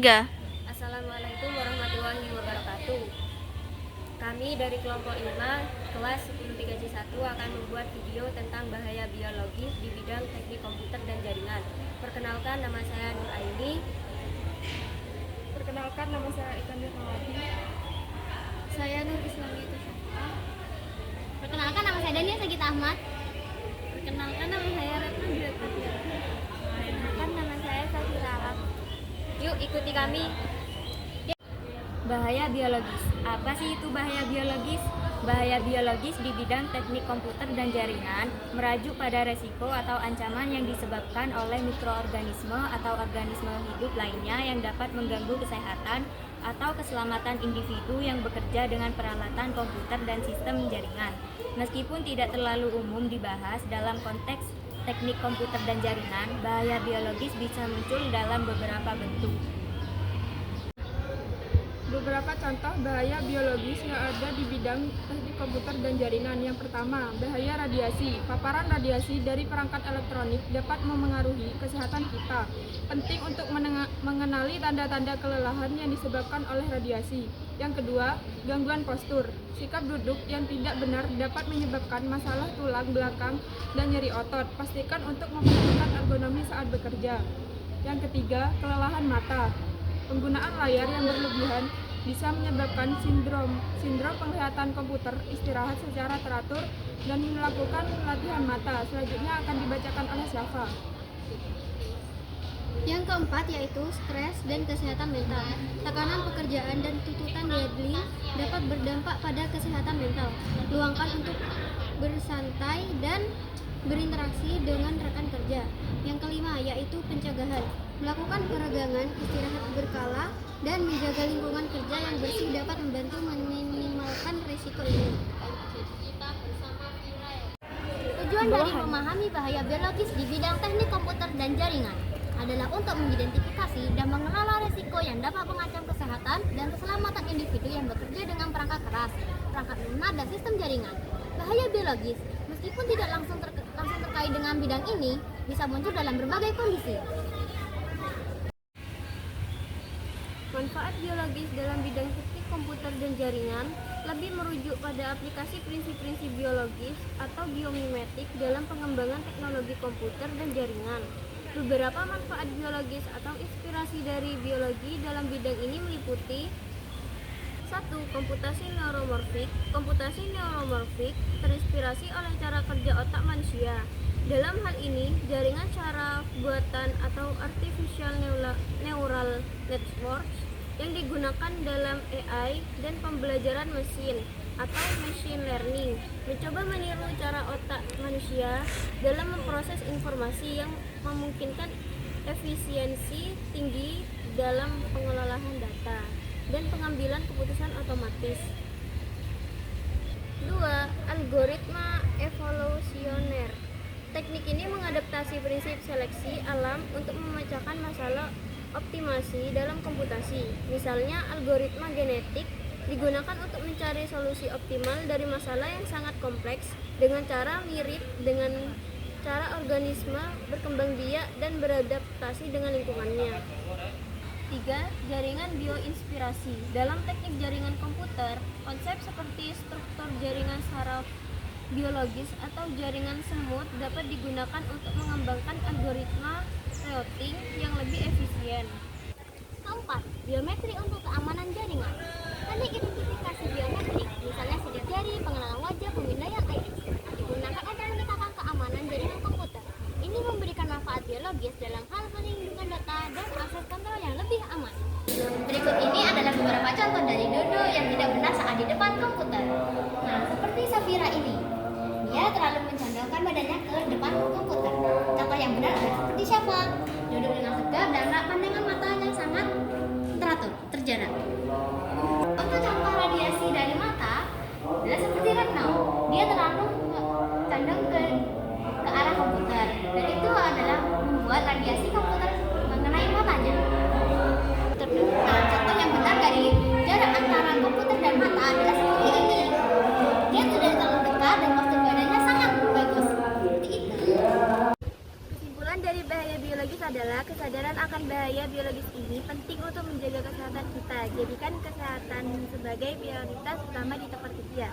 3. Assalamualaikum warahmatullahi wabarakatuh. Kami dari kelompok 5 kelas 10 3J1 akan membuat video tentang bahaya biologis di bidang teknik komputer dan jaringan. Perkenalkan, nama saya Nur Aini. Perkenalkan, nama saya Ikan Nurmawati. Saya Nur Islami Tusyafa. Perkenalkan, nama saya Dania Sagita Ahmad. Perkenalkan, nama saya Retna Bilatia. Perkenalkan, nama saya Safira Alam. Yuk ikuti kami. Bahaya biologis. Apa sih itu bahaya biologis? Bahaya biologis di bidang teknik komputer dan jaringan merajuk pada resiko atau ancaman yang disebabkan oleh mikroorganisme atau organisme hidup lainnya yang dapat mengganggu kesehatan atau keselamatan individu yang bekerja dengan peralatan komputer dan sistem jaringan. Meskipun tidak terlalu umum dibahas dalam konteks teknik komputer dan jaringan, bahaya biologis bisa muncul dalam beberapa bentuk. Beberapa contoh bahaya biologis yang ada di bidang teknik komputer dan jaringan. Yang pertama, bahaya radiasi. Paparan radiasi dari perangkat elektronik dapat memengaruhi kesehatan kita. Penting untuk mengenali tanda-tanda kelelahan yang disebabkan oleh radiasi. Yang kedua, gangguan postur. Sikap duduk yang tidak benar dapat menyebabkan masalah tulang belakang dan nyeri otot. Pastikan untuk memperhatikan ergonomi saat bekerja. Yang ketiga, kelelahan mata. Penggunaan layar yang berlebihan bisa menyebabkan sindrom penglihatan komputer. Istirahat secara teratur dan melakukan latihan mata. Selanjutnya akan dibacakan oleh Syafa. Yang keempat yaitu stres dan kesehatan mental. Tekanan pekerjaan dan tuntutan deadline dapat berdampak pada kesehatan mental. Luangkan untuk bersantai dan berinteraksi dengan rekan kerja. Yang kelima yaitu pencegahan. Melakukan peregangan, istirahat berkala, dan menjaga lingkungan kerja yang bersih dapat membantu meminimalkan risiko ini. Tujuan dari memahami bahaya biologis di bidang teknik komputer dan jaringan adalah untuk mengidentifikasi dan mengelola risiko yang dapat mengancam kesehatan dan keselamatan individu yang bekerja dengan perangkat keras, perangkat lunak, dan sistem jaringan. Bahaya biologis, meskipun tidak langsung terkait dengan bidang ini, bisa muncul dalam berbagai kondisi. Manfaat biologis dalam bidang teknik komputer dan jaringan lebih merujuk pada aplikasi prinsip-prinsip biologis atau biomimetik dalam pengembangan teknologi komputer dan jaringan. Beberapa manfaat biologis atau inspirasi dari biologi dalam bidang ini meliputi 1. Komputasi neuromorfik. Komputasi neuromorfik terinspirasi oleh cara kerja otak manusia. Dalam hal ini, jaringan cara buatan atau artificial neural networks yang digunakan dalam AI dan pembelajaran mesin atau machine learning mencoba meniru cara otak manusia dalam memproses informasi yang memungkinkan efisiensi tinggi dalam pengelolaan data dan pengambilan keputusan otomatis. 2. Algoritma evolusioner. Teknik ini mengadaptasi prinsip seleksi alam untuk memecahkan masalah optimasi dalam komputasi. Misalnya, algoritma genetik digunakan untuk mencari solusi optimal dari masalah yang sangat kompleks dengan cara mirip dengan cara organisme berkembang biak dan beradaptasi dengan lingkungannya. 3. Jaringan bioinspirasi. Dalam teknik jaringan komputer, konsep seperti struktur jaringan saraf biologis atau jaringan semut dapat digunakan untuk mengembangkan algoritma routing yang lebih efisien. 4. Biometri untuk keamanan jaringan. Teknik identifikasi biometrik, misalnya sidik jari, pengenalan wajah, pemindaian iris, digunakan untuk meningkatkan keamanan jaringan komputer. Ini memberikan manfaat biologis dalam hal perlindungan data dan akses kontrol yang lebih aman. Berikut ini adalah beberapa contoh dari Dodo yang tidak benar saat di depan komputer. Nah, seperti Safira ini. Dia terlalu mencondongkan badannya ke depan komputer. Contoh yang benar adalah seperti Syafa, duduk dengan tegap dan pandangan mata yang sangat teratur, terjarak. Untuk contoh radiasi dari mata adalah seperti Retno. Dia terlalu condong ke arah komputer dan itu adalah membuat radiasi komputer mengenai matanya. Nah, contoh yang benar dari jarak antara komputer dan mata adalah seperti ini. Dia tidak terlalu dekat dan postur badannya sangat bagus. Seperti itu. Kesimpulan dari bahaya biologis adalah kesadaran akan bahaya biologis ini, penting untuk menjaga kesehatan kita. Jadikan kesehatan sebagai prioritas utama di tempat kerja.